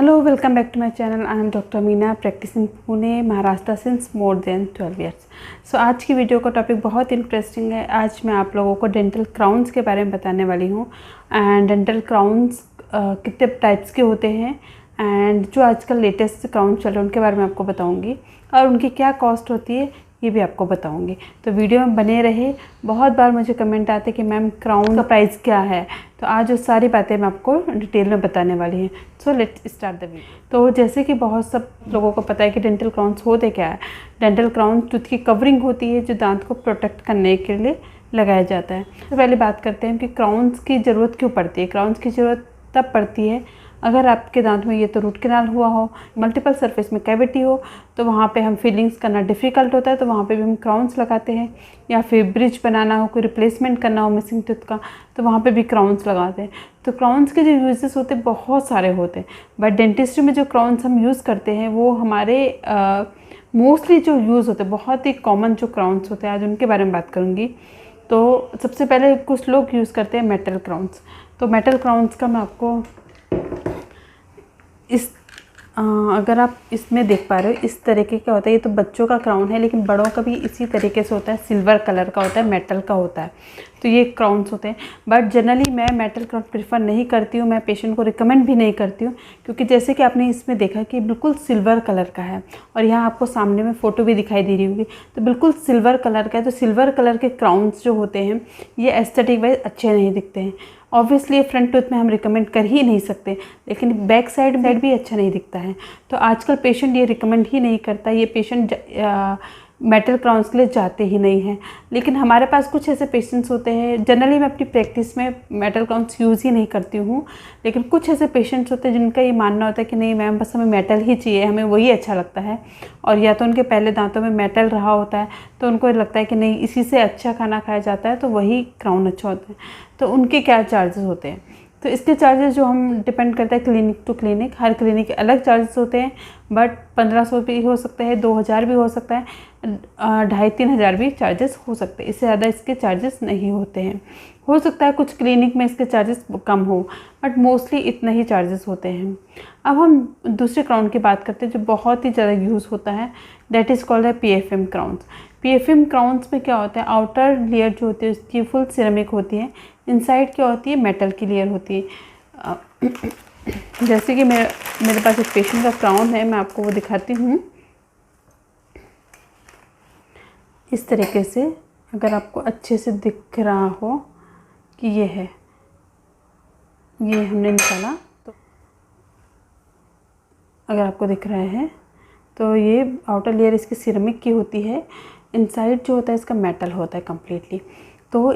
Hello, welcome back to my channel. I am doctor Meena, practicing Pune, Maharashtra since more than 12 years. So आज की video का topic बहुत interesting है। आज मैं आप लोगों को डेंटल क्राउन्स के बारे में बताने वाली हूँ। एंड डेंटल क्राउन्स कितने टाइप्स के होते हैं एंड जो आजकल लेटेस्ट क्राउन चल रहे हैं उनके बारे में आपको बताऊँगी, और उनकी क्या कॉस्ट होती है ये भी आपको बताऊंगी। तो वीडियो में बने रहे। बहुत बार मुझे कमेंट आते हैं कि मैम क्राउन का प्राइस क्या है, तो आज वो सारी बातें मैं आपको डिटेल में बताने वाली हैं। So let's start the video. तो जैसे कि बहुत सब लोगों को पता है कि डेंटल क्राउन्स होते क्या है। डेंटल क्राउन टूथ की कवरिंग होती है जो दांत को प्रोटेक्ट करने के लिए लगाया जाता है। तो पहले बात करते हैं कि क्राउन्स की ज़रूरत क्यों पड़ती है। क्राउन्स की ज़रूरत तब पड़ती है अगर आपके दांत में ये तो रूट कैनाल हुआ हो, मल्टीपल सरफेस में कैविटी हो, तो वहाँ पे हम फिलिंग्स करना डिफ़िकल्ट होता है, तो वहाँ पे भी हम क्राउन्स लगाते हैं। या फिर ब्रिज बनाना हो, कोई रिप्लेसमेंट करना हो मिसिंग टूथ का, तो वहाँ पे भी क्राउन्स लगाते हैं। तो क्राउन्स के जो यूजेस होते हैं बहुत सारे होते हैं, बट डेंटिस्ट्री में जो क्राउन्स हम यूज़ करते हैं वो हमारे मोस्टली जो यूज़ होते हैं, बहुत ही कॉमन जो क्राउन्स होते हैं, आज उनके बारे में बात करूँगी। तो सबसे पहले कुछ लोग यूज़ करते हैं मेटल क्राउन्स। तो मेटल क्राउन्स का मैं आपको अगर आप इसमें देख पा रहे हो, इस तरीके का होता है। ये तो बच्चों का क्राउन है, लेकिन बड़ों का भी इसी तरीके से होता है। सिल्वर कलर का होता है, मेटल का होता है। तो ये क्राउन्स होते हैं, बट जनरली मैं मेटल क्राउन प्रेफर नहीं करती हूँ। मैं पेशेंट को रिकमेंड भी नहीं करती हूँ, क्योंकि जैसे कि आपने इसमें देखा कि बिल्कुल सिल्वर कलर का है, और यहाँ आपको सामने में फ़ोटो भी दिखाई दे रही होगी, तो बिल्कुल सिल्वर कलर का है। तो सिल्वर कलर के क्राउन्स जो होते हैं ये एस्थेटिक वाइज अच्छे नहीं दिखते हैं। ऑब्वियसली फ्रंट टूथ में हम रिकमेंड कर ही नहीं सकते, लेकिन बैक साइड भी अच्छा नहीं दिखता है। तो आजकल पेशेंट ये रिकमेंड ही नहीं करता। ये पेशेंट मेटल क्राउन्स के लिए जाते ही नहीं हैं। लेकिन हमारे पास कुछ ऐसे पेशेंट्स होते हैं, जनरली मैं अपनी प्रैक्टिस में मेटल क्राउन्स यूज़ ही नहीं करती हूँ, लेकिन कुछ ऐसे पेशेंट्स होते हैं जिनका ये मानना होता है कि नहीं मैम, बस हमें मेटल ही चाहिए, हमें वही अच्छा लगता है। और या तो उनके पहले दांतों में मेटल रहा होता है, तो उनको लगता है कि नहीं इसी से अच्छा खाना खाया जाता है, तो वही क्राउन अच्छा होता है। तो उनके क्या चार्जेस होते हैं? तो इसके चार्जेस जो हम डिपेंड करता है क्लिनिक टू क्लिनिक। हर क्लिनिक के अलग चार्जेस होते हैं, बट 1500 भी हो सकता है, 2000 भी हो सकता है, 2500-3000 भी चार्जेस हो सकते हैं। इससे ज़्यादा इसके चार्जेस नहीं होते हैं। हो सकता है कुछ क्लिनिक में इसके चार्जेस कम हो, बट मोस्टली इतना ही चार्जेस होते हैं। अब हम दूसरे क्राउन की बात करते हैं जो बहुत ही ज़्यादा यूज़ होता है, दैट इज़ कॉल्ड है PFM क्राउन्स। PFM क्राउन्स में क्या होता है, आउटर लेयर जो होती है उसकी फुल सिरेमिक होती है, इनसाइड क्या होती है, मेटल की लेयर होती है। जैसे कि मेरे पास एक पेशेंट का क्राउन है, मैं आपको वो दिखाती हूँ। इस तरीके से अगर आपको अच्छे से दिख रहा हो कि ये है, ये हमने निकाला, तो अगर आपको दिख रहा है तो ये आउटर लेयर इसकी सिरेमिक की होती है, इनसाइड जो होता है इसका मेटल होता है कम्प्लीटली। तो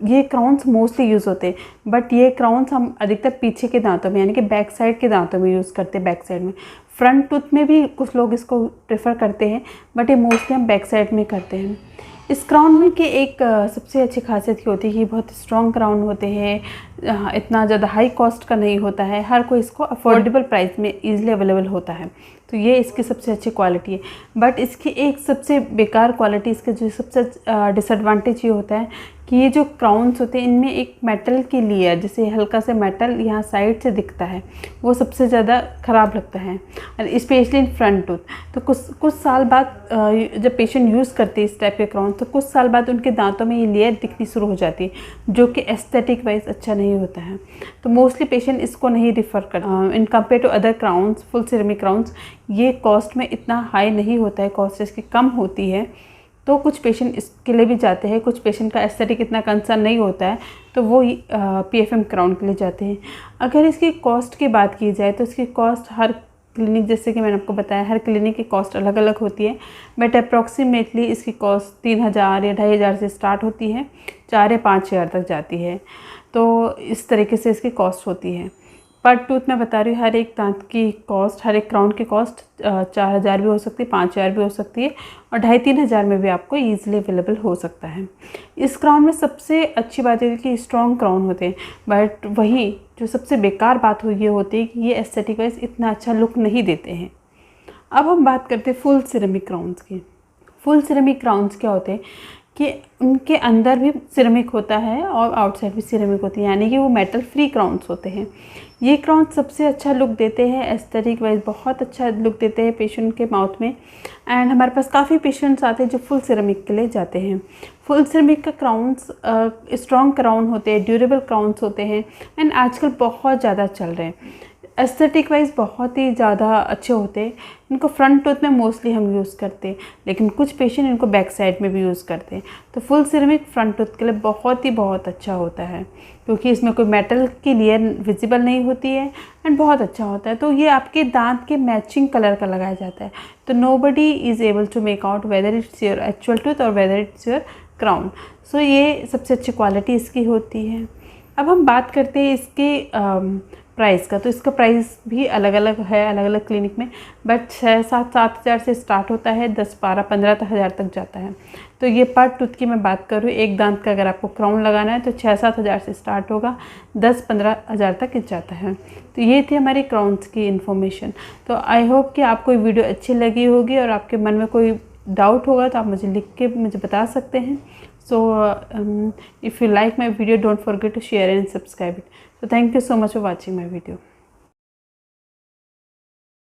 ये क्राउन्स मोस्टली यूज़ होते हैं, बट ये क्राउन्स हम अधिकतर पीछे के दांतों में, यानी कि बैक साइड के दांतों में यूज़ करते हैं। बैक साइड में, फ्रंट टूथ में भी कुछ लोग इसको प्रेफर करते हैं, बट ये मोस्टली हम बैक साइड में करते हैं। इस क्राउन में की एक सबसे अच्छी खासियत ये होती है कि बहुत स्ट्रॉन्ग क्राउन होते हैं, इतना ज़्यादा हाई कॉस्ट का नहीं होता है, हर कोई इसको अफोर्डेबल प्राइस में ईजिली अवेलेबल होता है। तो ये इसकी सबसे अच्छी क्वालिटी है। बट इसकी एक सबसे बेकार क्वालिटी, इसका जो सबसे डिसएडवांटेज ये होता है कि ये जो क्राउन्स होते हैं इनमें एक मेटल की लेयर, जैसे हल्का से मेटल यहाँ साइड से दिखता है, वो सबसे ज़्यादा ख़राब लगता है, स्पेशली इन फ्रंट टूथ। तो कुछ साल बाद जब पेशेंट यूज़ करते हैं इस टाइप के क्राउन, तो कुछ साल बाद उनके दांतों में ये लेयर दिखनी शुरू हो जाती है, जो कि एस्थेटिक वाइज अच्छा नहीं होता है। तो मोस्टली पेशेंट इसको नहीं रिफ़र कर in compare to other crowns, full ceramic crowns. ये कॉस्ट में इतना हाई नहीं होता है, कॉस्ट इसकी कम होती है, तो कुछ पेशेंट इसके लिए भी जाते हैं। कुछ पेशेंट का एस्थेटिक इतना कंसर्न नहीं होता है, तो वो PFM क्राउन के लिए जाते हैं। अगर इसकी कॉस्ट की बात की जाए तो इसकी कॉस्ट हर क्लिनिक, जैसे कि मैंने आपको बताया, हर क्लिनिक की कॉस्ट अलग अलग होती है, बट अप्रॉक्सीमेटली इसकी कॉस्ट 3000 या 2500 से स्टार्ट होती है, 4 या 5000 तक जाती है। तो इस तरीके से इसकी कॉस्ट होती है। पर टूथ में बता रही हूँ, हर एक दांत की कॉस्ट, हर एक क्राउन की कॉस्ट 4000 भी हो सकती है, 5000 भी हो सकती है, और 2500-3000 में भी आपको ईजिली अवेलेबल हो सकता है। इस क्राउन में सबसे अच्छी बात है कि स्ट्रॉन्ग क्राउन होते हैं, बट वहीं जो सबसे बेकार बात ये होती है कि ये एस्थेटिक वाइज इतना अच्छा लुक नहीं देते हैं। अब हम बात करते हैं फुल सिरेमिक क्राउन्स की। फुल सिरेमिक क्राउन्स क्या होते हैं कि उनके अंदर भी सिरेमिक होता है और आउटसाइड भी सिरेमिक होती है, यानी कि वो मेटल फ्री क्राउन्स होते हैं। ये क्राउन्स सबसे अच्छा लुक देते हैं, एस्थेटिक वाइज बहुत अच्छा लुक देते हैं पेशेंट के माउथ में। एंड हमारे पास काफ़ी पेशेंट्स आते हैं जो फुल सिरेमिक के लिए जाते हैं। फुल सिरेमिक का क्राउन्स स्ट्रॉन्ग क्राउन होते हैं, ड्यूरेबल क्राउन्स होते हैं एंड आजकल बहुत ज़्यादा चल रहे हैं। एस्थेटिक वाइज बहुत ही ज़्यादा अच्छे होते हैं। इनको फ्रंट टूथ में मोस्टली हम यूज़ करते हैं, लेकिन कुछ पेशेंट इनको बैक साइड में भी यूज़ करते हैं। तो फुल सिरेमिक फ्रंट टूथ के लिए बहुत अच्छा होता है, क्योंकि इसमें कोई मेटल की लेयर विजिबल नहीं होती है एंड बहुत अच्छा होता है। तो ये आपके दांत के मैचिंग कलर का लगाया जाता है, तो nobody is able to make out whether it's your actual tooth और whether it's your crown. So ये सबसे अच्छी क्वालिटी इसकी होती है। अब हम बात करते हैं इसके प्राइस का। तो इसका प्राइस भी अलग अलग है अलग अलग क्लिनिक में, बट 6-7 हज़ार से स्टार्ट होता है, 10-12-15 हज़ार तक जाता है। तो ये पर टूथ की मैं बात करूँ, एक दांत का अगर आपको क्राउन लगाना है तो 6-7 हज़ार से स्टार्ट होगा, 10-15 हज़ार तक जाता है। तो ये थी हमारी क्राउन्स की इन्फॉर्मेशन। तो आई होप कि आपको ये वीडियो अच्छी लगी होगी और आपके मन में कोई डाउट होगा तो आप मुझे लिख के मुझे बता सकते हैं। So if you like my video, don't forget to share and subscribe it. So thank you so much for watching my video.